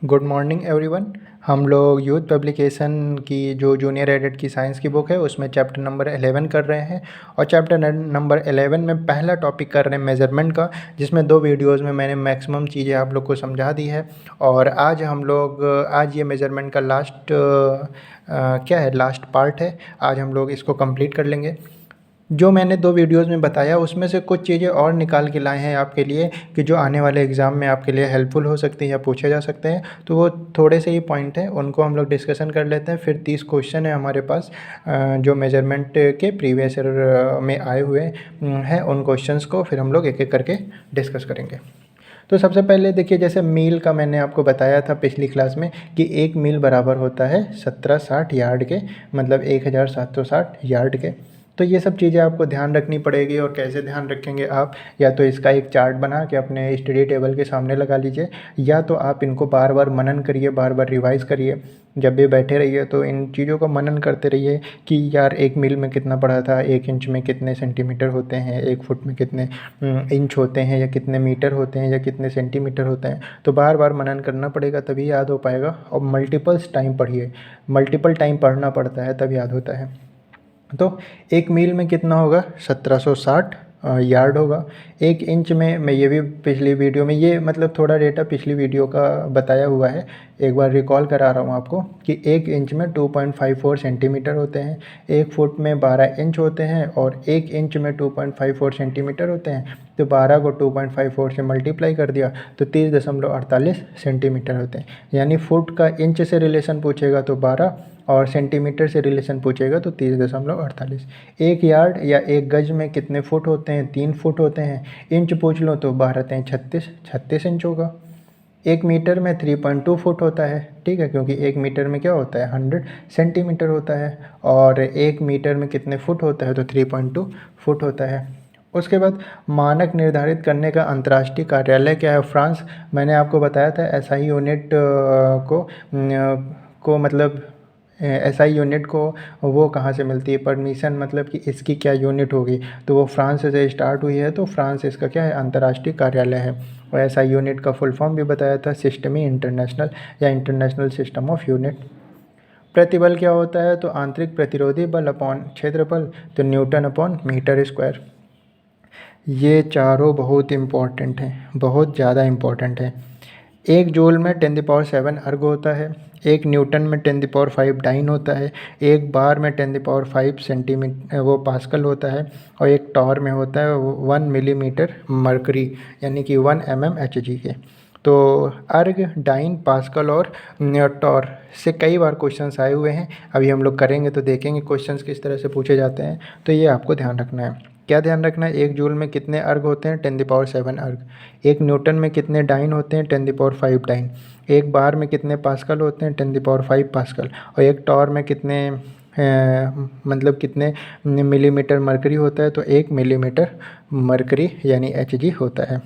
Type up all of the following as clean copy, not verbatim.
Good morning everyone. हम लोग youth publication की जो जूनियर एडिट की साइंस की बुक है उसमें चैप्टर नंबर 11 कर रहे हैं और चैप्टर नंबर 11 में पहला टॉपिक कर रहे हैं मेज़रमेंट का, जिसमें 2 वीडियोस में मैंने मैक्सिमम चीज़ें आप लोग को समझा दी है। और आज ये मेज़रमेंट का लास्ट पार्ट है। आज हम लोग इसको कंप्लीट कर लेंगे। जो मैंने 2 वीडियोज़ में बताया उसमें से कुछ चीज़ें और निकाल के लाए हैं आपके लिए कि जो आने वाले एग्ज़ाम में आपके लिए हेल्पफुल हो सकती है या पूछे जा सकते हैं। तो वो थोड़े से ही पॉइंट हैं, उनको हम लोग डिस्कशन कर लेते हैं। फिर 30 क्वेश्चन है हमारे पास जो मेजरमेंट के प्रीवियस ईयर में आए हुए हैं। उन क्वेश्चंस को फिर हम लोग एक एक करके डिस्कस करेंगे। तो सबसे पहले देखिए, जैसे मील का मैंने आपको बताया था पिछली क्लास में कि 1 मील बराबर होता है 1760 यार्ड के, मतलब 1760 यार्ड के। तो ये सब चीज़ें आपको ध्यान रखनी पड़ेगी। और कैसे ध्यान रखेंगे आप, या तो इसका एक चार्ट बना के अपने स्टडी टेबल के सामने लगा लीजिए, या तो आप इनको बार बार मनन करिए, बार बार रिवाइज़ करिए। जब भी बैठे रहिए तो इन चीज़ों को मनन करते रहिए कि यार 1 मील में कितना पड़ा था, 1 इंच में कितने सेंटीमीटर होते हैं, 1 फुट में कितने इंच होते हैं, या कितने मीटर होते हैं, या कितने सेंटीमीटर होते हैं। तो बार बार मनन करना पड़ेगा, तभी याद हो पाएगा। और मल्टीपल्स टाइम पढ़िए, मल्टीपल टाइम पढ़ना पड़ता है तब याद होता है। तो 1 मील में कितना होगा, 1760 यार्ड होगा। 1 इंच में, मैं ये भी पिछली वीडियो में, ये मतलब थोड़ा डेटा पिछली वीडियो का बताया हुआ है, एक बार रिकॉल करा रहा हूँ आपको कि 1 इंच में 2.54 सेंटीमीटर होते हैं, 1 फुट में 12 इंच होते हैं, और 1 इंच में 2.54 सेंटीमीटर होते हैं। तो 12 को 2.54 से मल्टीप्लाई कर दिया तो 30.48 सेंटीमीटर होते हैं। यानी फुट का इंच से रिलेशन पूछेगा तो 12, और सेंटीमीटर से रिलेशन पूछेगा तो 30.48। 1 यार्ड या 1 गज में कितने फुट होते हैं, 3 फुट होते हैं। इंच पूछ लो तो 36 इंच होगा। 1 मीटर में 3.2 फुट होता है, ठीक है, क्योंकि 1 मीटर में क्या होता है, 100 सेंटीमीटर होता है। और 1 मीटर में कितने फुट होता है, तो 3.2 फुट होता है। उसके बाद मानक निर्धारित करने का अंतर्राष्ट्रीय कार्यालय क्या है, फ्रांस। मैंने आपको बताया था एसआई यूनिट को मतलब एसआई यूनिट को वो कहाँ से मिलती है परमिशन, मतलब कि इसकी क्या यूनिट होगी, तो वो फ्रांस से स्टार्ट हुई है। तो फ्रांस इसका क्या है, अंतर्राष्ट्रीय कार्यालय है। और एसआई यूनिट का फुल फॉर्म भी बताया था, सिस्टमी इंटरनेशनल या इंटरनेशनल सिस्टम ऑफ यूनिट। प्रतिबल क्या होता है, तो आंतरिक प्रतिरोधी बल अपॉन क्षेत्रफल, तो न्यूटन अपॉन मीटर स्क्वायर। ये चारों बहुत इम्पॉर्टेंट हैं, बहुत ज़्यादा इम्पॉर्टेंट है। 1 जूल में 10⁻7 अर्ग होता है, 1 न्यूटन में 10⁵ डाइन होता है, 1 बार में 10⁵ सेंटीमीटर वो पास्कल होता है, और 1 टॉर में होता है 1 मिलीमीटर मरकरी, यानी कि 1 mmHg के। तो अर्ग, डाइन, पास्कल और टॉर से कई बार क्वेश्चंस आए हुए हैं। अभी हम लोग करेंगे तो देखेंगे क्वेश्चंस किस तरह से पूछे जाते हैं। तो ये आपको ध्यान रखना है। क्या ध्यान रखना है, 1 जूल में कितने अर्ग होते हैं, 10⁻7 अर्ग। 1 न्यूटन में कितने डाइन होते हैं, 10⁵ डाइन। 1 बार में कितने पास्कल होते हैं, 10⁵ पास्कल। और 1 टॉर में कितने मतलब कितने मिलीमीटर मरकरी होता है, तो 1 मिलीमीटर मरकरी यानी Hg होता है।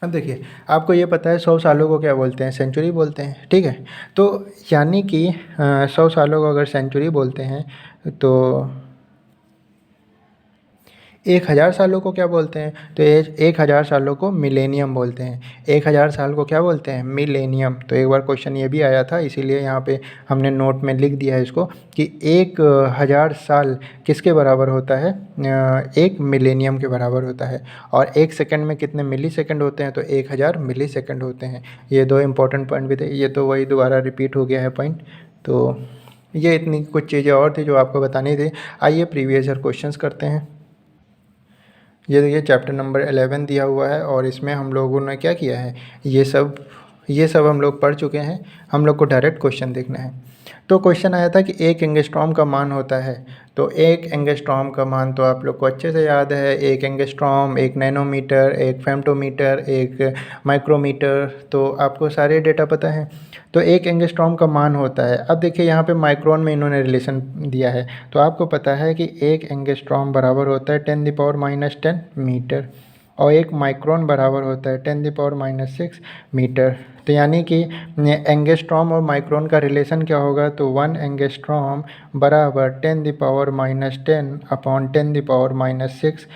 अब देखिए, आपको ये पता है 100 सालों को क्या बोलते हैं, सेंचुरी बोलते हैं, ठीक है। तो यानी कि 100 सालों को अगर सेंचुरी बोलते हैं तो 1000 सालों को क्या बोलते हैं, तो 1000 सालों को मिलेनियम बोलते हैं। 1000 साल को क्या बोलते हैं, मिलेनियम। तो एक बार क्वेश्चन ये भी आया था, इसीलिए यहाँ पे हमने नोट में लिख दिया है इसको कि 1000 साल किसके बराबर होता है, 1 मिलेनियम के बराबर होता है। और 1 सेकंड में कितने मिली सेकंड होते हैं, तो 1000 मिली सेकंड होते हैं। ये 2 इंपॉर्टेंट पॉइंट भी थे, ये तो वही दोबारा रिपीट हो गया है पॉइंट। तो ये इतनी कुछ चीज़ें और थी जो आपको बतानी थी। आइए प्रीवियस ईयर क्वेश्चंस करते हैं। ये देखिए, चैप्टर नंबर 11 दिया हुआ है और इसमें हम लोगों ने क्या किया है, ये सब हम लोग पढ़ चुके हैं। हम लोग को डायरेक्ट क्वेश्चन देखना है। तो क्वेश्चन आया था कि 1 एंगस्ट्रॉम का मान होता है। तो 1 एंगस्ट्रॉम का मान तो आप लोग को अच्छे से याद है, 1 एंगस्ट्रॉम, 1 नैनोमीटर, 1 फेम्टोमीटर, 1 माइक्रोमीटर। तो आपको सारे डेटा पता है। तो 1 एंगस्ट्रॉम का मान होता है। अब देखिए, यहाँ पे माइक्रोन में इन्होंने रिलेशन दिया है। तो आपको पता है कि 1 एंगस्ट्रॉम बराबर होता है 10⁻10 मीटर, और 1 माइक्रोन बराबर होता है 10⁻6 मीटर। तो यानी कि एंगस्ट्रॉम और माइक्रोन का रिलेशन क्या होगा, तो 1 एंगस्ट्रॉम बराबर 10⁻10 अपॉन 10⁻6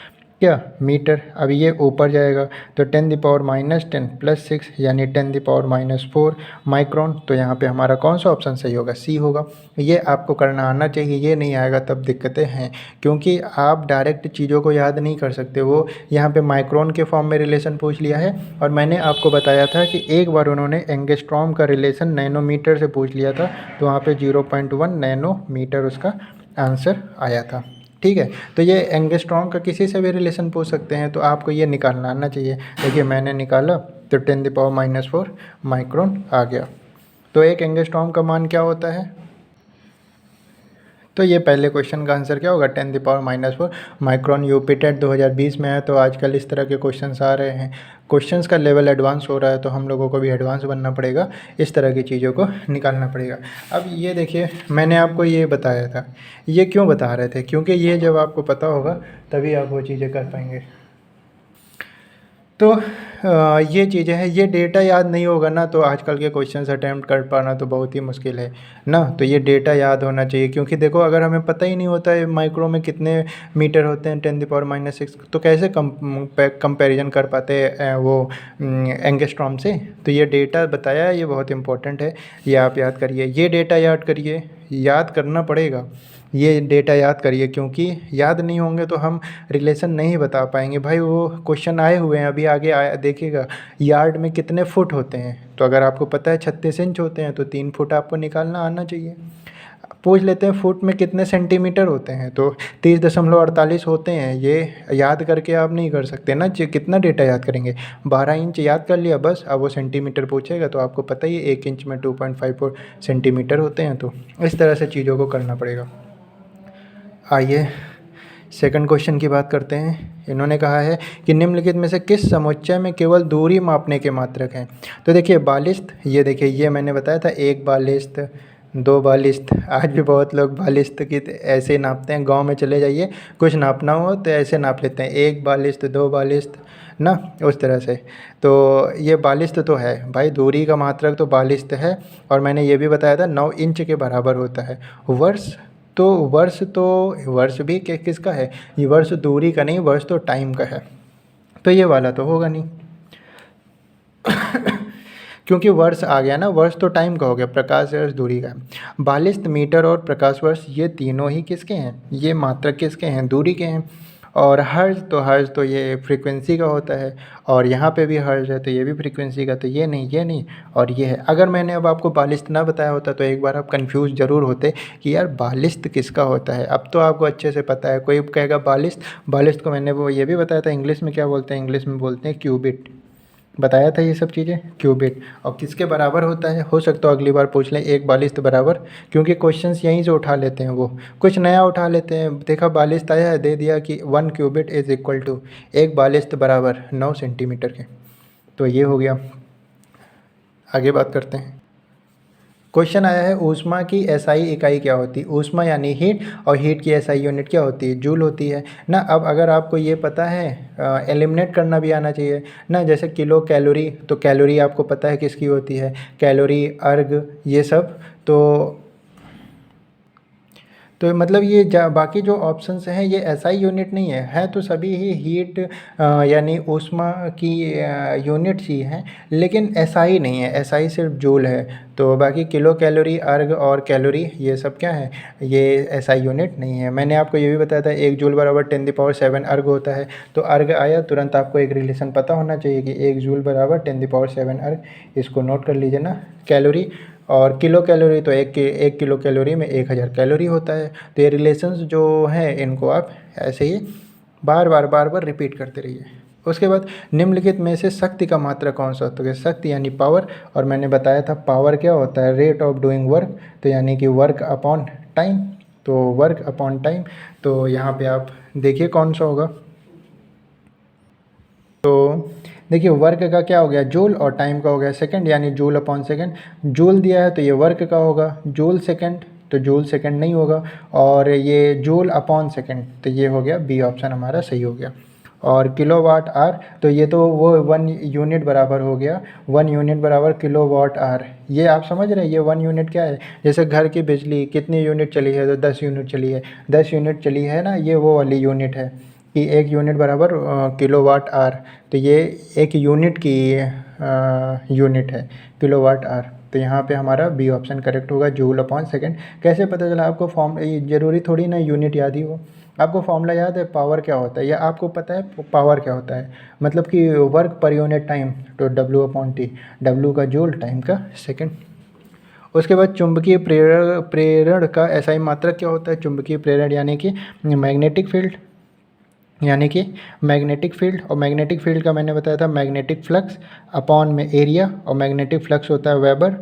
क्या मीटर। अब ये ऊपर जाएगा तो 10⁻10 + 6 यानी 10⁻⁴ माइक्रोन। तो यहाँ पे हमारा कौन सा ऑप्शन सही होगा, सी होगा। ये आपको करना आना चाहिए, ये नहीं आएगा तब दिक्कतें हैं, क्योंकि आप डायरेक्ट चीज़ों को याद नहीं कर सकते। वो यहाँ पे माइक्रोन के फॉर्म में रिलेशन पूछ लिया है, और मैंने आपको बताया था कि एक बार उन्होंने एंगस्ट्रॉम का रिलेशन नैनोमीटर से पूछ लिया था, तो वहाँ पे 0.1 नैनोमीटर उसका आंसर आया था। ठीक है, तो ये एंगस्ट्रॉम का किसी से भी रिलेशन पूछ सकते हैं, तो आपको ये निकालना आना चाहिए। देखिए मैंने निकाला तो 10⁻⁴ माइक्रोन आ गया। तो एक एंगस्ट्रॉम का मान क्या होता है, तो ये पहले क्वेश्चन का आंसर क्या होगा, 10⁻⁴ माइक्रोन। यूपीटेट 2020 में है, तो आजकल इस तरह के क्वेश्चंस आ रहे हैं। क्वेश्चंस का लेवल एडवांस हो रहा है, तो हम लोगों को भी एडवांस बनना पड़ेगा, इस तरह की चीज़ों को निकालना पड़ेगा। अब ये देखिए मैंने आपको ये बताया था, ये क्यों बता रहे थे, क्योंकि ये जब आपको पता होगा तभी आप वो चीज़ें कर पाएंगे। तो ये चीज़ें हैं, ये डेटा याद नहीं होगा ना, तो आजकल के क्वेश्चंस अटैम्प्ट कर पाना तो बहुत ही मुश्किल है ना। तो ये डेटा याद होना चाहिए, क्योंकि देखो अगर हमें पता ही नहीं होता है माइक्रो में कितने मीटर होते हैं 10⁻�6, तो कैसे कंपैरिजन कर पाते हैं वो एंगस्ट्रॉम से। तो ये डेटा बताया है, ये बहुत इंपॉर्टेंट है, ये आप याद करिए, ये डेटा याद करिए, याद करना पड़ेगा। ये डेटा याद करिए, क्योंकि याद नहीं होंगे तो हम रिलेशन नहीं बता पाएंगे। भाई वो क्वेश्चन आए हुए हैं, अभी आगे आया देखिएगा, यार्ड में कितने फुट होते हैं, तो अगर आपको पता है 36 इंच होते हैं, तो 3 फुट आपको निकालना आना चाहिए। पूछ लेते हैं फुट में कितने सेंटीमीटर होते हैं, तो 30.48 होते हैं। ये याद करके आप नहीं कर सकते ना, कितना डेटा याद करेंगे, 12 इंच याद कर लिया बस। अब वो सेंटीमीटर पूछेगा तो आपको पता ही है 1 इंच में 2.54 सेंटीमीटर होते हैं। तो इस तरह से चीज़ों को करना पड़ेगा। आइए सेकंड क्वेश्चन की बात करते हैं। इन्होंने कहा है कि निम्नलिखित में से किस समुच्चय में केवल दूरी मापने के मात्रक हैं। तो देखिए बालिश्त, ये देखिए ये मैंने बताया था, 1 बालिश्त, 2 बालिश्त। आज भी बहुत लोग बालिश्त की ऐसे ही नापते हैं, गांव में चले जाइए कुछ नापना हो तो ऐसे नाप लेते हैं, 1 बालिश्त, 2 बालिश्त ना, उस तरह से। तो ये बालिश्त तो है भाई, दूरी का मात्रक तो बालिश्त है। और मैंने ये भी बताया था 9 इंच के बराबर होता है। वर्ष, तो वर्ष भी किसका है, ये वर्ष दूरी का नहीं, वर्ष तो टाइम का है, तो ये वाला तो होगा नहीं क्योंकि वर्ष आ गया ना, वर्ष तो टाइम का हो गया, प्रकाश वर्ष दूरी का है। बालिश्त, मीटर और प्रकाश वर्ष ये तीनों ही किसके हैं, ये मात्रक किसके हैं, दूरी के हैं। और हर्ज तो ये फ्रीक्वेंसी का होता है, और यहाँ पे भी हर्ज है तो ये भी फ्रीक्वेंसी का, तो ये नहीं और ये है। अगर मैंने अब आपको बालिश्त ना बताया होता तो एक बार आप कंफ्यूज ज़रूर होते कि यार बालिश्त किसका होता है। अब तो आपको अच्छे से पता है। कोई कहेगा बालिश्त, बालिश्त को मैंने वो ये भी बताया था, इंग्लिश में क्या बोलते हैं, इंग्लिश में बोलते हैं क्यूबिट, बताया था ये सब चीज़ें, क्यूबिट। और किसके बराबर होता है, हो सकता है अगली बार पूछ लें 1 बालिश्त बराबर, क्योंकि क्वेश्चंस यहीं से उठा लेते हैं, वो कुछ नया उठा लेते हैं। देखा बालिश्त आया है, दे दिया कि 1 क्यूबिट इज़ इक्वल टू 1 बालिश्त बराबर 9 सेंटीमीटर के। तो ये हो गया। आगे बात करते हैं। क्वेश्चन आया है ऊष्मा की एसआई इकाई क्या होती है। ऊष्मा यानी हीट, और हीट की एसआई यूनिट क्या होती है, जूल होती है ना। अब अगर आपको ये पता है, एलिमिनेट करना भी आना चाहिए ना, जैसे किलो कैलोरी, तो कैलोरी आपको पता है किसकी होती है, कैलोरी, अर्ग, ये सब। तो मतलब ये बाकी जो ऑप्शंस हैं ये एसआई यूनिट नहीं है तो सभी ही हीट यानी ऊष्मा की यूनिट्स ही हैं, लेकिन एसआई नहीं है, एसआई सिर्फ जूल है। तो बाकी किलो कैलोरी, अर्ग और कैलोरी ये सब क्या है, ये एसआई यूनिट नहीं है। मैंने आपको ये भी बताया था 1 जूल बराबर 10⁻7 अर्ग होता है। तो अर्ग आया तुरंत आपको एक रिलेशन पता होना चाहिए कि 1 जूल बराबर 10⁻7 अर्ग, इसको नोट कर लीजिए ना। कैलोरी और किलो कैलोरी, तो एक किलो कैलोरी में 1000 कैलोरी होता है। तो ये रिलेशंस जो हैं इनको आप ऐसे ही बार बार रिपीट करते रहिए। उसके बाद निम्नलिखित में से शक्ति का मात्रा कौन सा होता है, शक्ति यानी पावर। और मैंने बताया था पावर क्या होता है, रेट ऑफ डूइंग वर्क, तो यानी कि वर्क अपॉन टाइम, तो वर्क अपॉन टाइम। तो यहाँ पे आप देखिए कौन सा होगा। तो देखिए वर्क का क्या हो गया, जूल, और टाइम का हो गया सेकंड, यानी जूल अपॉन सेकंड। जूल दिया है तो ये वर्क का होगा, जूल सेकंड तो जूल सेकंड नहीं होगा, और ये जूल अपॉन सेकंड, तो ये हो गया बी ऑप्शन हमारा सही हो गया। और किलोवाट आर, तो ये तो वो 1 यूनिट बराबर हो गया, 1 यूनिट बराबर किलोवाट आर। ये आप समझ रहे हैं, ये 1 यूनिट क्या है, जैसे घर की बिजली कितनी यूनिट चली है, तो 10 यूनिट चली है, 10 यूनिट चली है ना, ये वो वाली यूनिट है कि 1 यूनिट बराबर किलोवाट आवर, तो ये एक यूनिट की यूनिट है किलोवाट आवर। तो यहाँ पे हमारा बी ऑप्शन करेक्ट होगा, जूल अपॉन सेकेंड। कैसे पता चला आपको? फॉर्म ज़रूरी थोड़ी ना यूनिट याद ही हो, आपको फॉर्मूला याद है पावर क्या होता है, या आपको पता है पावर क्या होता है, मतलब कि वर्क पर यूनिट टाइम, तो डब्ल्यू अपॉन टी, डब्ल्यू का जूल, टाइम का सेकेंड। उसके बाद चुंबकीय प्रेरण का एसआई मात्रक क्या होता है? चुंबकीय प्रेरण यानी कि मैग्नेटिक फील्ड, यानी कि मैग्नेटिक फील्ड, और मैग्नेटिक फील्ड का मैंने बताया था मैग्नेटिक फ्लक्स अपॉन में एरिया, और मैग्नेटिक फ्लक्स होता है वेबर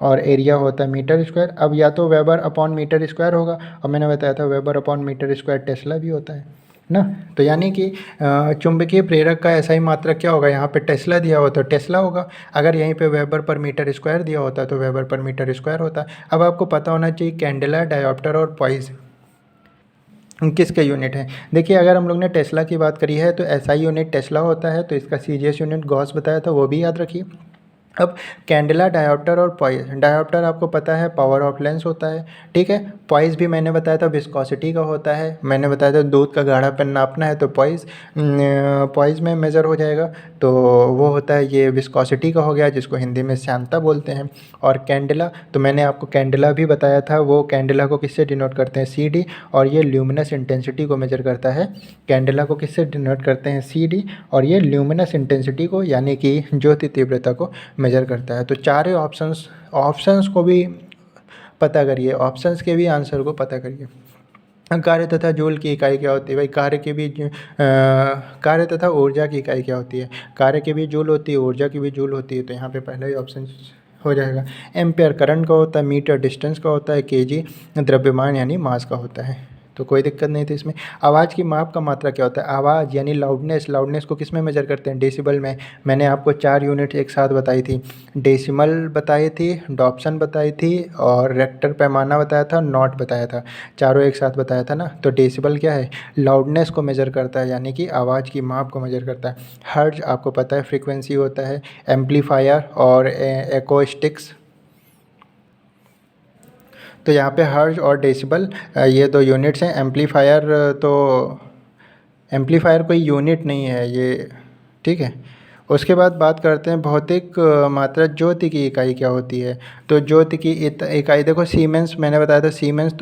और एरिया होता है मीटर स्क्वायर। अब या तो वेबर अपॉन मीटर स्क्वायर होगा, और मैंने बताया था weber upon metre square tesla भी होता है ना। तो यानी कि चुंबकीय प्रेरक का एसआई मात्रक क्या होगा? यहाँ पे टेस्ला दिया हुआ तो टेस्ला होगा, अगर यहीं पे वेबर पर मीटर स्क्वायर दिया होता तो वेबर पर मीटर स्क्वायर होता। अब आपको पता होना चाहिए कैंडेला, डायोप्टर और पॉइस किसके यूनिट हैं। देखिए अगर हम लोग ने टेस्ला की बात करी है तो एसआई यूनिट टेस्ला होता है, तो इसका सीजीएस यूनिट गॉस बताया था, वो भी याद रखिए। अब कैंडेला, डायोप्टर और पॉइस, डायोप्टर आपको पता है पावर ऑफ लेंस होता है, ठीक है। पॉइस भी मैंने बताया था विस्कोसिटी का होता है, मैंने बताया था दूध का गाढ़ापन नापना है तो पॉइस पॉइस में मेज़र हो जाएगा, तो वो होता है ये विस्कोसिटी का हो गया, जिसको हिंदी में श्यानता बोलते हैं। और कैंडेला, तो मैंने आपको कैंडेला भी बताया था, वो कैंडेला को किससे डिनोट करते हैं? सी डी, और ये ल्यूमिनस इंटेंसिटी को मेजर करता है। कैंडेला को किससे डिनोट करते हैं? सी डी, और ये ल्यूमिनस इंटेंसिटी को यानी कि ज्योति तीव्रता को मेजर करता है। तो चारों ऑप्शंस को भी पता करिए, ऑप्शंस के भी आंसर को पता करिए। कार्य तथा जूल की इकाई क्या होती है? भाई कार्य तथा ऊर्जा की इकाई क्या होती है? कार्य की भी जूल होती है, ऊर्जा की भी जूल होती है, तो यहाँ पे पहला ही ऑप्शन हो जाएगा। एम्पेयर करंट का होता है, मीटर डिस्टेंस का होता है, केजी द्रव्यमान यानी मास का होता है, तो कोई दिक्कत नहीं थी इसमें। आवाज़ की माप का मात्रा क्या होता है? आवाज़ यानी लाउडनेस, लाउडनेस को किस में मेजर करते हैं? डेसिबल में। मैंने आपको 4 यूनिट एक साथ बताई थी, डेसिमल बताई थी, डॉप्सन बताई थी, और रेक्टर पैमाना बताया था, नॉट बताया था, चारों एक साथ बताया था ना। तो डेसिबल क्या है? लाउडनेस को मेजर करता है, यानी कि आवाज़ की माप को मेजर करता है। हर्ट्ज आपको पता है फ्रीक्वेंसी होता है। एम्पलीफायर और एक्रोस्टिक्स, तो यहाँ पे हर्ट्ज और डेसिबल ये 2 यूनिट्स हैं। एम्पलीफायर कोई यूनिट नहीं है ये, ठीक है। उसके बाद बात करते हैं भौतिक मात्रा, ज्योति की इकाई क्या होती है? तो ज्योति की इकाई देखो, सीमेंस मैंने बताया था, सीमेंस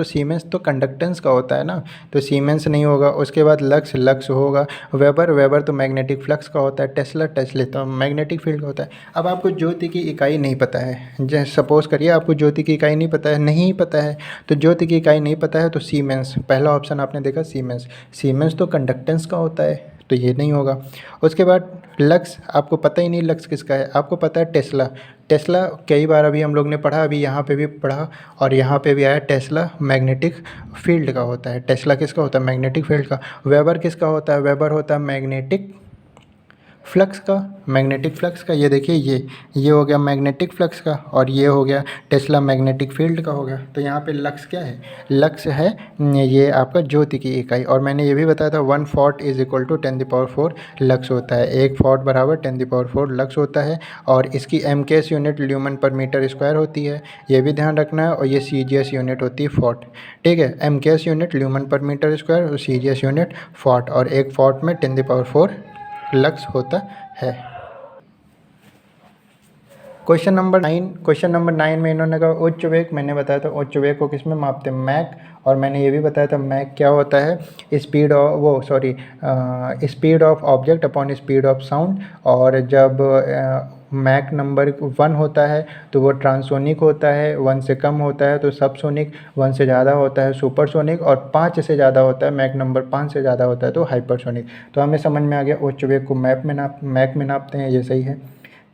तो कंडक्टेंस का होता है ना, तो सीमेंस नहीं होगा। उसके बाद लक्स होगा। वेबर तो मैग्नेटिक फ्लक्स का होता है। टेस्ला तो मैग्नेटिक फील्ड का होता है। अब आपको ज्योति की इकाई नहीं पता है, जैसे सपोज़ करिए आपको ज्योति की इकाई नहीं पता है, तो ज्योति की इकाई नहीं पता है तो सीमेंस, पहला ऑप्शन आपने देखा सीमेंस तो कंडक्टेंस का होता है, तो ये नहीं होगा। उसके बाद लक्स, आपको पता ही नहीं लक्स किसका है, आपको पता है टेस्ला कई बार अभी हम लोग ने पढ़ा, अभी यहाँ पे भी पढ़ा और यहाँ पे भी आया, टेस्ला मैग्नेटिक फील्ड का होता है। टेस्ला किसका होता है? मैग्नेटिक फील्ड का। वेबर किसका होता है? वेबर होता है मैग्नेटिक फ्लक्स का। ये देखिए ये हो गया मैग्नेटिक फ्लक्स का, और ये हो गया टेस्ला मैग्नेटिक फील्ड का हो गया। तो यहाँ पे लक्स क्या है? लक्स है ये आपका ज्योति की इकाई। और मैंने ये भी बताया था 1 phot is equal to 10⁴ lux होता है, 1 फॉट बराबर 10⁴ लक्स होता है। और इसकी एमकेएस यूनिट ल्यूमन पर मीटर स्क्वायर होती है, ये भी ध्यान रखना है। और ये सीजीएस यूनिट होती है फॉट, ठीक है। एमकेएस यूनिट ल्यूमन पर मीटर स्क्वायर और सीजीएस यूनिट फॉट, और 1 फॉट में 10⁴ लक्स होता है। क्वेश्चन नंबर 9 में इन्होंने कहा उच्च वेग, मैंने बताया था उच्च वेग को किस में मापते हैं? मैक। और मैंने ये भी बताया था मैक क्या होता है? Speed of object upon speed of sound. और जब मैक नंबर 1 होता है तो वो ट्रांसोनिक होता है, 1 से कम होता है तो सबसोनिक, 1 से ज़्यादा होता है सुपरसोनिक, और 5 से ज़्यादा होता है, मैक नंबर 5 से ज़्यादा होता है तो हाइपरसोनिक। तो हमें समझ में आ गया उच्च वेग को मैक में नापते हैं, ये सही है।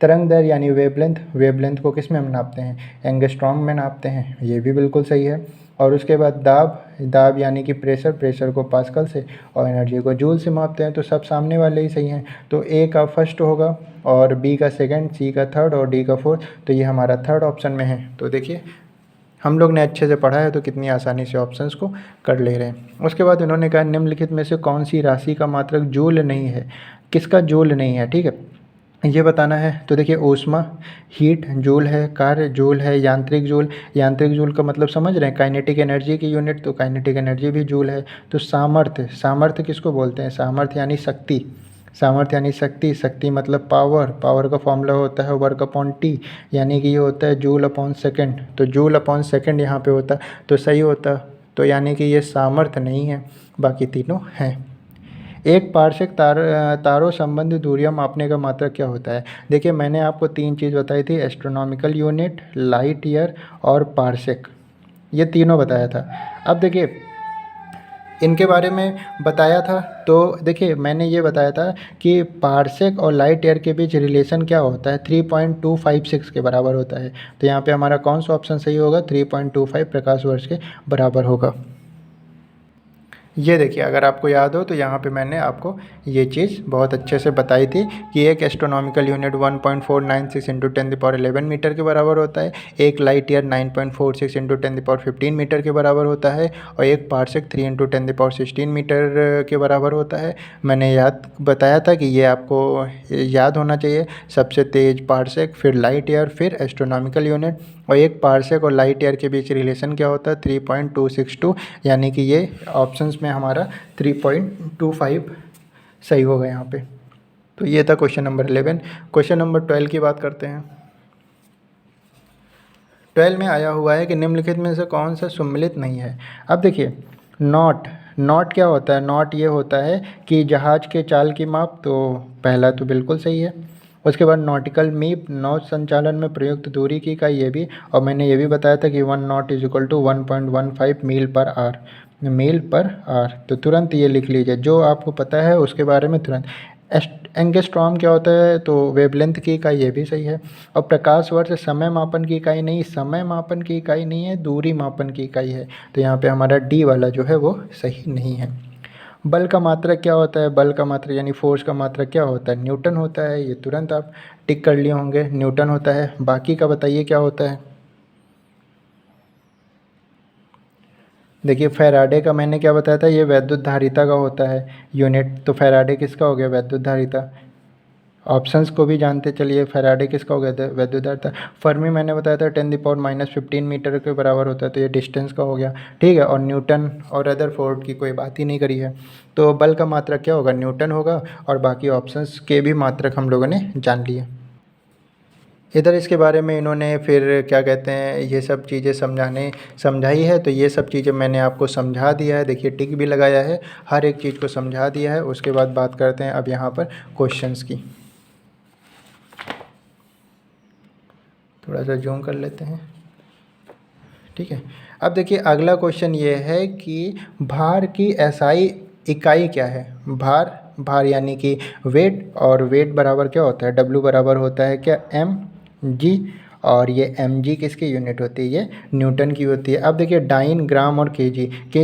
तरंग दैर्घ्य यानी वेवलेंथ को किस में हम नापते हैं? एंगस्ट्रॉम में नापते हैं, ये भी बिल्कुल सही है। और उसके बाद दाब यानी कि प्रेशर को पास्कल से, और एनर्जी को जूल से मापते हैं, तो सब सामने वाले ही सही हैं। तो ए का फर्स्ट होगा, और बी का सेकंड, सी का थर्ड और डी का फोर्थ, तो ये हमारा थर्ड ऑप्शन में है। तो देखिए हम लोग ने अच्छे से पढ़ा है तो कितनी आसानी से ऑप्शंस को कर ले रहे हैं। उसके बाद उन्होंने कहा निम्नलिखित में से कौन सी राशि का मात्रक जूल नहीं है? किसका जूल नहीं है? ठीक है, ये बताना है। तो देखिए ऊष्मा हीट जूल है, कार्य जूल है, यांत्रिक जूल, यांत्रिक जूल का मतलब समझ रहे हैं, काइनेटिक एनर्जी की यूनिट, तो काइनेटिक एनर्जी भी जूल है। तो सामर्थ्य, सामर्थ्य किसको बोलते हैं, सामर्थ्य यानी शक्ति, सामर्थ्य यानी शक्ति, शक्ति मतलब पावर, पावर का फॉर्मूला होता है वर्क अपॉन टी, यानी कि ये होता है जूल अपॉन सेकंड, तो जूल अपॉन सेकंड यहाँ पे होता तो सही होता, तो यानी कि ये सामर्थ्य नहीं है, बाकी तीनों हैं। एक पार्श्विक तारों संबंधी दूरियां मापने का मात्रक क्या होता है। देखिए मैंने आपको तीन चीज़ बताई थी, एस्ट्रोनॉमिकल यूनिट, लाइट ईयर और पार्शिक, ये तीनों बताया था। अब देखिए इनके बारे में बताया था, तो देखिए मैंने ये बताया था कि पार्सेक और लाइट ईयर के बीच रिलेशन क्या होता है, 3.256 के बराबर होता है। तो यहाँ पे हमारा कौन सा ऑप्शन सही होगा, 3.25 प्रकाश वर्ष के बराबर होगा। ये देखिए अगर आपको याद हो तो यहाँ पे मैंने आपको ये चीज़ बहुत अच्छे से बताई थी कि एक एस्ट्रोनॉमिकल यूनिट 1.496 इंटू 10⁻11 मीटर के बराबर होता है, एक लाइट ईयर 9.46 इंटू 10⁻15 मीटर के बराबर होता है, और एक पार्सेक 3 इंटू 10⁻16 मीटर के बराबर होता है। मैंने याद बताया था कि ये आपको याद होना चाहिए, सबसे तेज़ पार्सेक, फिर लाइट ईयर, फिर एस्ट्रोनॉमिकल यूनिट, और एक पार्सेक और लाइट ईयर के बीच रिलेशन क्या होता है, 3.262, यानी कि ये ऑप्शंस में हमारा 3.25 सही होगा यहाँ पे। तो ये था क्वेश्चन नंबर 11। क्वेश्चन नंबर 12 की बात करते हैं। 12 में आया हुआ है कि निम्नलिखित में से कौन सा सम्मिलित नहीं है। अब देखिए नॉट, नॉट क्या होता है, नॉट ये होता है कि जहाज़ के चाल की माप, तो पहला तो बिल्कुल सही है। उसके बाद नॉटिकल मीप, नौ संचालन में प्रयुक्त दूरी की इकाई, ये भी, और मैंने ये भी बताया था कि 1 नॉट इज इक्वल टू 1.15 मील per hour, meal per our. तो तुरंत ये लिख लीजिए, जो आपको पता है उसके बारे में तुरंत। एंगस्ट्रॉम क्या होता है, तो वेवलेंथ की इकाई, ये भी सही है। और प्रकाश वर्ष समय मापन की इकाई नहीं, समय मापन की इकाई नहीं है, दूरी मापन की इकाई है। तो यहाँ पे हमारा डी वाला जो है वो सही नहीं है। बल का मात्रक क्या होता है, बल का मात्रक यानी फोर्स का मात्रक क्या होता है, न्यूटन होता है। ये तुरंत आप टिक कर लिए होंगे, न्यूटन होता है। बाकी का बताइए क्या होता है। देखिए फैराडे का मैंने क्या बताया था, ये वैद्युत धारिता का होता है यूनिट, तो फैराडे किसका हो गया, वैद्युत धारिता। ऑप्शंस को भी जानते चलिए, फैराडे किसका हो गया था, वैद्युत धारिता। फर्मी मैंने बताया था 10⁻−15 मीटर के बराबर होता है, तो ये डिस्टेंस का हो गया, ठीक है। और न्यूटन और रदरफोर्ड की कोई बात ही नहीं करी है। तो बल का मात्रक क्या होगा, न्यूटन होगा, और बाकी ऑप्शंस के भी मात्रक हम लोगों ने जान लिए। इधर इसके बारे में इन्होंने फिर क्या कहते हैं, ये सब चीज़ें समझाई है, तो ये सब चीज़ें मैंने आपको समझा दिया है। देखिए टिक भी लगाया है, हर एक चीज़ को समझा दिया है। उसके बाद बात करते हैं अब यहाँ पर क्वेश्चंस की। थोड़ा सा जूम कर लेते हैं, ठीक है। अब देखिए अगला क्वेश्चन ये है कि भार की एसआई इकाई क्या है। भार, भार यानी कि वेट, और वेट बराबर क्या होता है, डब्ल्यू बराबर होता है क्या, एम जी, और ये एम जी किसकी यूनिट होती है, ये न्यूटन की होती है। अब देखिए डाइन, ग्राम और के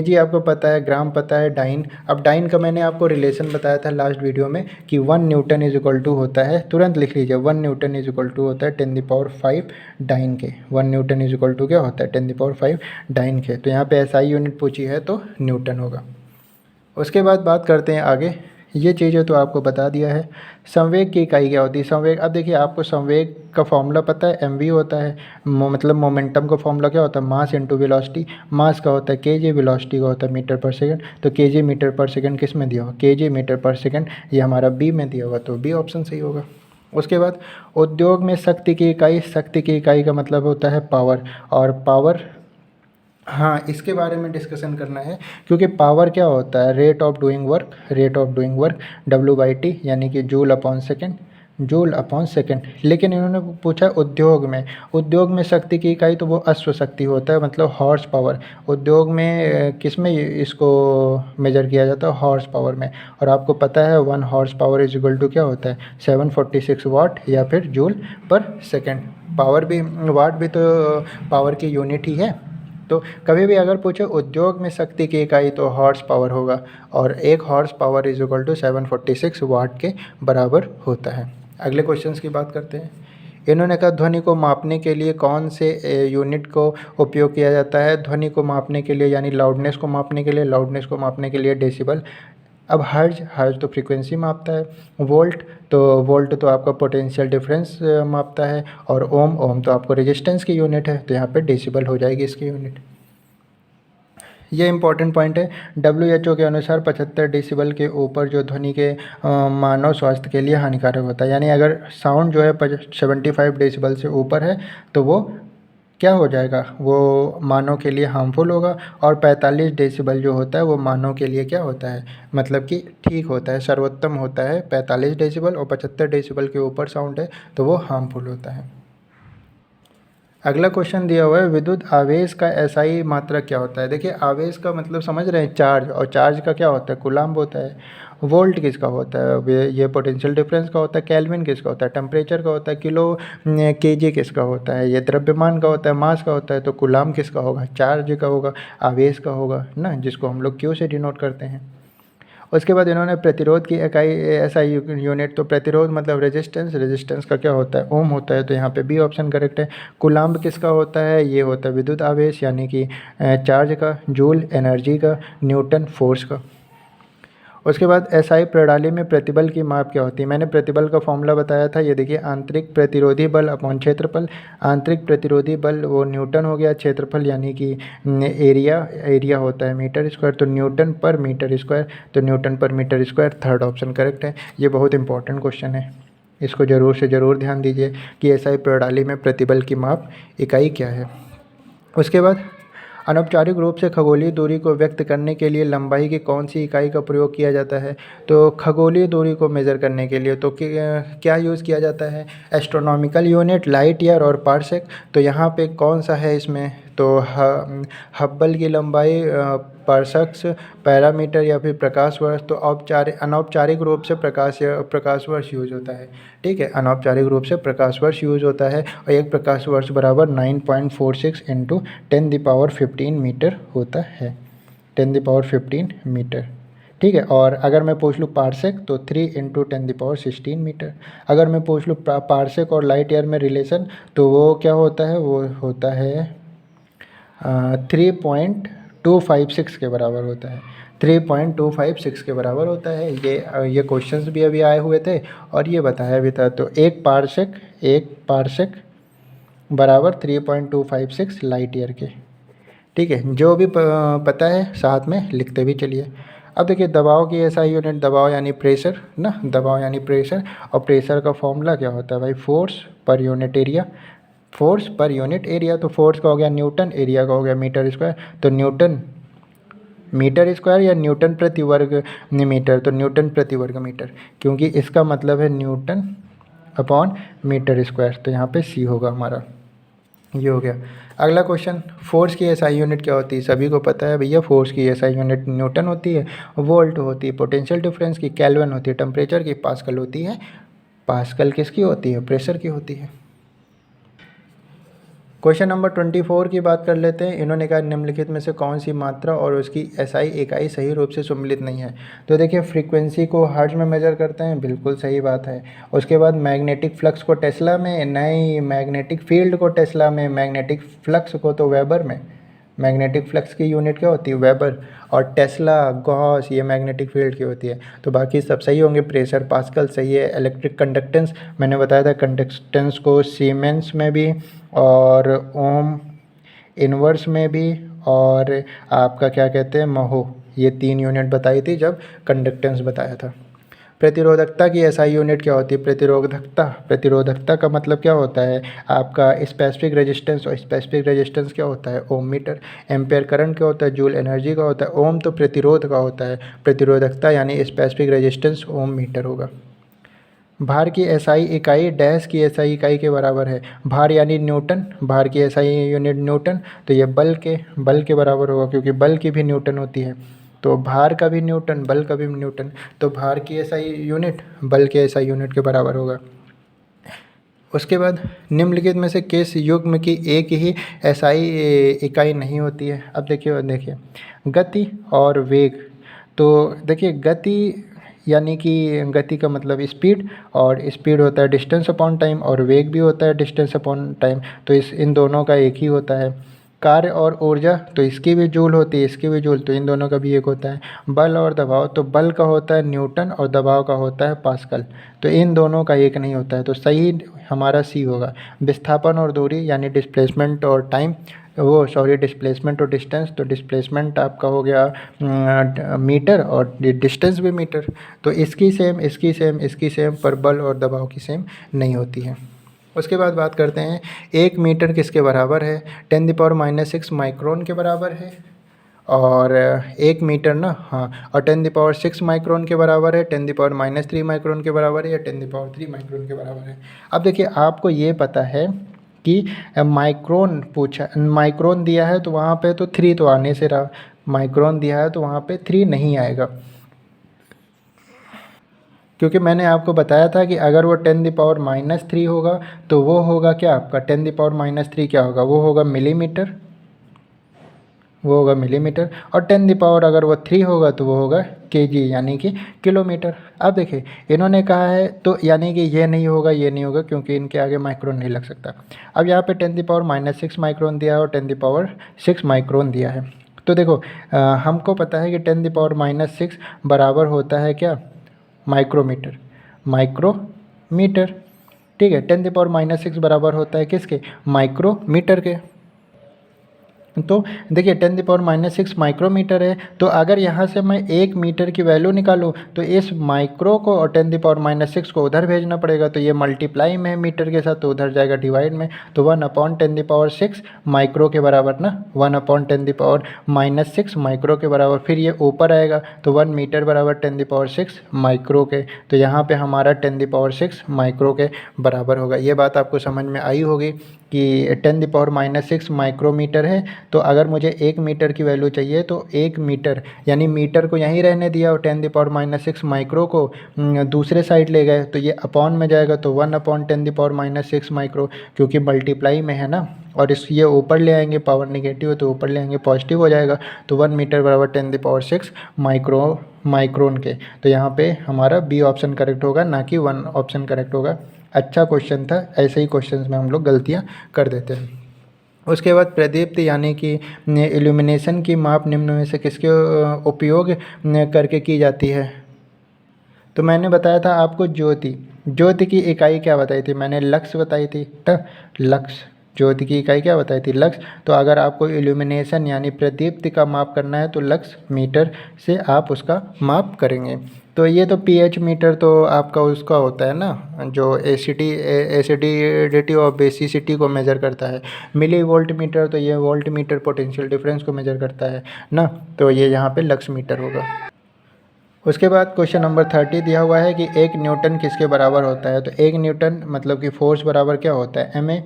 जी आपको पता है, ग्राम पता है, डाइन। अब डाइन का मैंने आपको रिलेशन बताया था लास्ट वीडियो में कि 1 न्यूटन इज इक्वल टू होता है, तुरंत लिख लीजिए, 1 न्यूटन इज इक्वल टू होता है 10⁵ डाइन के। 1 न्यूटन इज इक्वल टू क्या होता है, 10⁵ डाइन के। तो यहाँ पे एसआई यूनिट पूछी है तो न्यूटन होगा। उसके बाद बात करते हैं आगे, ये चीज़ें तो आपको बता दिया है। संवेग की इकाई क्या होती है, संवेग। अब देखिए आपको संवेग का फॉर्मूला पता है, एम होता है। मतलब मोमेंटम का फॉर्मूला क्या होता है, मास इंटू वेलोसिटी। मास का होता है केजी, वेलोसिटी का होता है मीटर पर सेकंड। तो केजी मीटर पर सेकंड किस में दिया होगा, केजी मीटर पर सेकंड, ये हमारा बी में दिया होगा, तो बी ऑप्शन सही होगा। उसके बाद उद्योग में शक्ति की इकाई, शक्ति की इकाई का मतलब होता है पावर, और पावर, हाँ इसके बारे में डिस्कशन करना है, क्योंकि पावर क्या होता है, rate of doing work, rate of doing work, W/T यानी कि joule upon second, joule upon second. लेकिन इन्होंने पूछा उद्योग में, उद्योग में शक्ति की इकाई, तो वो अश्व शक्ति होता है, मतलब हॉर्स पावर। उद्योग में किस में इसको मेजर किया जाता है, हॉर्स पावर में। और आपको पता है 1 horsepower is equal to क्या होता है, 746 वाट या फिर जूल पर सेकेंड। पावर भी, वाट भी तो पावर की यूनिट ही है। तो कभी भी अगर पूछे उद्योग में शक्ति की इकाई तो हॉर्स पावर होगा, और 1 horsepower is equal to 746 watt के बराबर होता है। अगले क्वेश्चंस की बात करते हैं। इन्होंने कहा ध्वनि को मापने के लिए कौन से यूनिट को उपयोग किया जाता है। ध्वनि को मापने के लिए यानी लाउडनेस को मापने के लिए, लाउडनेस को मापने के लिए डेसिबल, अब हर्ज, हर्ज तो फ्रीक्वेंसी मापता है। वोल्ट तो आपका पोटेंशियल डिफरेंस मापता है। और ओम, ओम तो आपको रेजिस्टेंस की यूनिट है, तो यहाँ पे डेसिबल हो जाएगी इसकी यूनिट। ये इंपॉर्टेंट पॉइंट है। WHO के अनुसार 75 डेसिबल के ऊपर जो ध्वनि के मानव स्वास्थ्य के लिए हानिकारक होता है। यानी अगर साउंड जो है 75 डेसिबल से ऊपर है तो वो क्या हो जाएगा, वो मानव के लिए हार्मफुल होगा। और 45 डेसिबल जो होता है वो मानव के लिए क्या होता है, मतलब कि ठीक होता है, सर्वोत्तम होता है 45 डेसिबल। और 75 डेसिबल के ऊपर साउंड है तो वो हार्मफुल होता है। अगला क्वेश्चन दिया हुआ है, विद्युत आवेश का एसआई मात्रक क्या होता है। देखिए आवेश का मतलब समझ रहे हैं, चार्ज, और चार्ज का क्या होता है, कूलाम्ब होता है। वोल्ट किसका होता है, ये पोटेंशियल डिफरेंस का होता है। केल्विन किसका होता है, टेम्परेचर का होता है। किलो केजी किसका होता है, ये द्रव्यमान का होता है, मास का होता है। तो कूलाम्ब किसका होगा, चार्ज का होगा, आवेश का होगा ना, जिसको हम लोग क्यू से डिनोट करते हैं। उसके बाद इन्होंने प्रतिरोध की इकाई एसआई यूनिट, तो प्रतिरोध मतलब रेजिस्टेंस, रेजिस्टेंस का क्या होता है, ओम होता है। तो यहाँ पे बी ऑप्शन करेक्ट है। कूलाम्ब किसका होता है, ये होता है विद्युत आवेश यानी कि चार्ज का, जूल एनर्जी का, न्यूटन फोर्स का। उसके बाद एसआई प्रणाली में प्रतिबल की माप क्या होती है। मैंने प्रतिबल का फॉर्मूला बताया था, ये देखिए, आंतरिक प्रतिरोधी बल अपॉन क्षेत्रफल। आंतरिक प्रतिरोधी बल वो न्यूटन हो गया, क्षेत्रफल यानी कि एरिया, एरिया होता है मीटर स्क्वायर, तो न्यूटन पर मीटर स्क्वायर। तो newton per metre square, third option correct है। ये बहुत इंपॉर्टेंट क्वेश्चन है, इसको ज़रूर से ज़रूर ध्यान दीजिए कि एसआई प्रणाली में प्रतिबल की माप इकाई क्या है। उसके बाद अनौपचारिक रूप से खगोलीय दूरी को व्यक्त करने के लिए लंबाई की कौन सी इकाई का प्रयोग किया जाता है। तो खगोलीय दूरी को मेज़र करने के लिए तो क्या यूज़ किया जाता है, एस्ट्रोनॉमिकल यूनिट, लाइट ईयर और पार्सेक। तो यहाँ पे कौन सा है इसमें, तो हब्बल की लंबाई, पार्सेक्स, पैरामीटर या फिर प्रकाश वर्ष। तो अनौपचारिक रूप से प्रकाश वर्ष यूज होता है। ठीक है, अनौपचारिक रूप से प्रकाश वर्ष यूज होता है। और एक प्रकाश वर्ष बराबर 9.46 इंटू 10⁻15 मीटर होता है, 10⁻15 मीटर। ठीक है, और अगर मैं पूछ लूँ पार्सेक तो 3 इंटू 10⁻16 मीटर। अगर मैं पूछ लूँ पार्सेक और लाइट ईयर में रिलेशन, तो वो क्या होता है, वो होता है 3.256 के बराबर होता है, 3.256 के बराबर होता है। ये क्वेश्चंस भी अभी आए हुए थे और ये बताया भी था। तो एक पार्सेक बराबर 3.256 लाइट ईयर के। ठीक है, जो भी पता है साथ में लिखते भी चलिए। अब देखिए दबाव की एसआई यूनिट, दबाव यानी प्रेशर ना, दबाव यानी प्रेशर। और प्रेशर का फॉर्मूला क्या होता है भाई, force per unit area, force per unit area. तो फोर्स का हो गया न्यूटन, एरिया का हो गया मीटर स्क्वायर। तो न्यूटन मीटर स्क्वायर या न्यूटन प्रति वर्ग मीटर, तो न्यूटन प्रति वर्ग मीटर, क्योंकि इसका मतलब है न्यूटन अपॉन मीटर स्क्वायर। तो यहाँ पे सी होगा हमारा, ये हो गया। अगला क्वेश्चन, फोर्स की एसआई यूनिट क्या होती है। सभी को पता है भैया, फोर्स की एसआई यूनिट न्यूटन होती है, वोल्ट होती है पोटेंशियल डिफरेंस की, केल्विन होती है टेम्परेचर की, पास्कल होती है, पास्कल किसकी होती है, प्रेशर की होती है। क्वेश्चन नंबर 24 की बात कर लेते हैं। इन्होंने कहा निम्नलिखित में से कौन सी मात्रा और उसकी एसआई इकाई सही रूप से सम्मिलित नहीं है। तो देखिए फ्रीक्वेंसी को हर्ट्ज में मेजर करते हैं, बिल्कुल सही बात है। उसके बाद मैग्नेटिक फ्लक्स को टेस्ला में, नहीं, मैग्नेटिक फील्ड को टेस्ला में, मैग्नेटिक फ्लक्स को तो वेबर में। मैग्नेटिक फ्लक्स की यूनिट क्या होती है, वेबर। और टेस्ला, गॉस, ये मैग्नेटिक फील्ड की होती है। तो बाकी सब सही होंगे। प्रेशर पास्कल सही है। इलेक्ट्रिक कंडक्टेंस मैंने बताया था, कंडक्टेंस को सीमेंस में भी और ओम इनवर्स में भी, और आपका क्या कहते हैं महो, ये 3 यूनिट बताई थी जब कंडक्टेंस बताया था। प्रतिरोधकता की एसआई यूनिट क्या होती है, प्रतिरोधकता, प्रतिरोधकता का मतलब क्या होता है आपका स्पेसिफिक रेजिस्टेंस, और स्पेसिफिक रेजिस्टेंस क्या होता है ओम मीटर। एम्पेयर करंट क्या होता है, जूल एनर्जी का होता है। ओम तो प्रतिरोध का होता है, प्रतिरोधकता यानी स्पेसिफिक रेजिस्टेंस ओम मीटर होगा। भार की एसआई इकाई डैश की एसआई इकाई के बराबर है। भार यानी न्यूटन, भार की एसआई यूनिट न्यूटन। तो ये बल के बराबर होगा, क्योंकि बल की भी न्यूटन होती है। तो भार का भी न्यूटन, बल का भी न्यूटन। तो भार की एसआई यूनिट बल के एसआई यूनिट के बराबर होगा। उसके बाद निम्नलिखित में से किस युग्म की एक ही एसआई इकाई नहीं होती है। अब देखिए गति और वेग। तो देखिए गति यानी कि गति का मतलब स्पीड, और स्पीड होता है डिस्टेंस अपॉन टाइम, और वेग भी होता है डिस्टेंस अपॉन टाइम। तो इन दोनों का एक ही होता है। कार्य और ऊर्जा, तो इसकी भी जूल होती है, इसकी भी जूल, तो इन दोनों का भी एक होता है। बल और दबाव, तो बल का होता है न्यूटन और दबाव का होता है पास्कल, तो इन दोनों का एक नहीं होता है, तो सही हमारा सी होगा। विस्थापन और दूरी यानी डिस्प्लेसमेंट और टाइम, डिस्प्लेसमेंट और डिस्टेंस, तो डिस्प्लेसमेंट आपका हो गया मीटर और डिस्टेंस भी मीटर, तो इसकी सेम, इसकी सेम, इसकी सेम, पर बल और दबाव की सेम नहीं होती है। उसके बाद बात करते हैं 1 मीटर किसके बराबर है, 10⁻⁻6 माइक्रोन के बराबर है। और 1 मीटर ना, हाँ, और 10⁻6 माइक्रोन के बराबर है, 10⁻³ माइक्रोन के बराबर है, या 10⁻³ माइक्रोन के बराबर है। अब देखिए आपको ये पता है कि माइक्रोन पूछा, माइक्रोन दिया है तो वहाँ पे तो 3 तो आने से रहा, माइक्रोन दिया है तो वहाँ पे 3 नहीं आएगा, क्योंकि मैंने आपको बताया था कि अगर वो 10⁻³ होगा तो वो होगा क्या आपका 10⁻³ क्या होगा, वो होगा मिलीमीटर, वो होगा मिलीमीटर, और 10 अगर वो 3 होगा तो वो होगा केजी यानी कि किलोमीटर। अब देखिए इन्होंने कहा है तो यानी कि ये नहीं होगा, ये नहीं होगा, क्योंकि इनके आगे माइक्रोन नहीं लग सकता। अब यहाँ पे 10⁻6 माइक्रोन दिया है और 10⁻6 माइक्रोन दिया है, तो देखो हमको पता है कि 10⁻6 बराबर होता है क्या, माइक्रोमीटर, माइक्रोमीटर, ठीक है। 10⁻6 बराबर होता है किसके, माइक्रोमीटर के। तो देखिए 10⁻6 माइक्रोमीटर है, तो अगर यहाँ से मैं 1 मीटर की वैल्यू निकालूँ तो इस माइक्रो को और 10⁻6 को उधर भेजना पड़ेगा, तो ये मल्टीप्लाई में है मीटर के साथ, तो उधर जाएगा डिवाइड में, तो 1/10⁻6 माइक्रो के बराबर ना, 1/10⁻6 माइक्रो के बराबर, फिर ये ऊपर आएगा तो 1 मीटर बराबर 10⁻6 माइक्रो के, तो यहाँ पे हमारा 10⁻6 माइक्रो के बराबर होगा। ये बात आपको समझ में आई होगी कि 10⁻6 माइक्रोमीटर है, तो अगर मुझे 1 मीटर की वैल्यू चाहिए तो 1 मीटर यानी मीटर को यहीं रहने दिया और 10⁻6 माइक्रो को दूसरे साइड ले गए, तो ये अपॉन में जाएगा, तो 1/10⁻6 माइक्रो, क्योंकि मल्टीप्लाई में है ना, और इस ये ऊपर ले आएंगे, पावर नेगेटिव है तो ऊपर ले आएंगे पॉजिटिव हो जाएगा, तो 1 मीटर बराबर 10⁻6 माइक्रोन के, तो यहाँ पे हमारा बी ऑप्शन करेक्ट होगा, ना कि 1 ऑप्शन करेक्ट होगा। अच्छा क्वेश्चन था, ऐसे ही क्वेश्चंस में हम लोग गलतियाँ कर देते हैं। उसके बाद प्रदीप्ति यानी कि इल्यूमिनेशन की माप निम्न में से किसके उपयोग करके की जाती है, तो मैंने बताया था आपको ज्योति की इकाई क्या बताई थी, मैंने लक्स बताई थी, तो लक्स, ज्योति की इकाई क्या बताई थी, लक्स। तो अगर आपको इल्यूमिनेशन यानी प्रदीप्ति का माप करना है तो लक्स मीटर से आप उसका माप करेंगे। तो ये तो पीएच मीटर तो आपका उसका होता है ना, जो एसिडिटी और बेसिसिटी को मेज़र करता है। मिली वोल्ट मीटर, तो ये वोल्ट मीटर पोटेंशियल डिफरेंस को मेज़र करता है ना, तो ये यहाँ पे लक्स मीटर होगा। उसके बाद क्वेश्चन नंबर 30 दिया हुआ है कि 1 न्यूटन किसके बराबर होता है, तो 1 न्यूटन मतलब कि फोर्स बराबर क्या होता है, एम ए,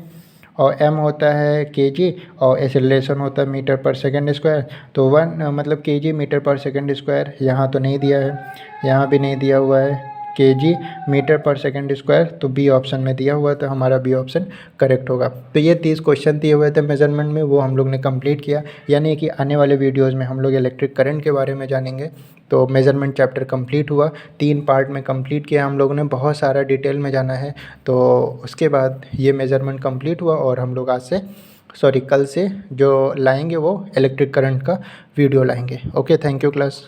और एम होता है केजी, और एक्सेलरेशन होता है मीटर पर सेकंड स्क्वायर, तो 1 मतलब केजी मीटर पर सेकंड स्क्वायर, यहाँ तो नहीं दिया है, यहाँ भी नहीं दिया हुआ है केजी मीटर पर सेकंड स्क्वायर, तो बी ऑप्शन में दिया हुआ, तो हमारा बी ऑप्शन करेक्ट होगा। तो ये 30 क्वेश्चन दिए हुए थे मेजरमेंट में, वो हम लोग ने कंप्लीट किया, यानी कि आने वाले वीडियोज़ में हम लोग इलेक्ट्रिक करंट के बारे में जानेंगे। तो मेज़रमेंट चैप्टर कंप्लीट हुआ, 3 पार्ट में कंप्लीट किया हम लोगों ने, बहुत सारा डिटेल में जाना है। तो उसके बाद ये मेज़रमेंट कंप्लीट हुआ और हम लोग आज से कल से जो लाएंगे वो इलेक्ट्रिक करंट का वीडियो लाएंगे। Okay, thank you class.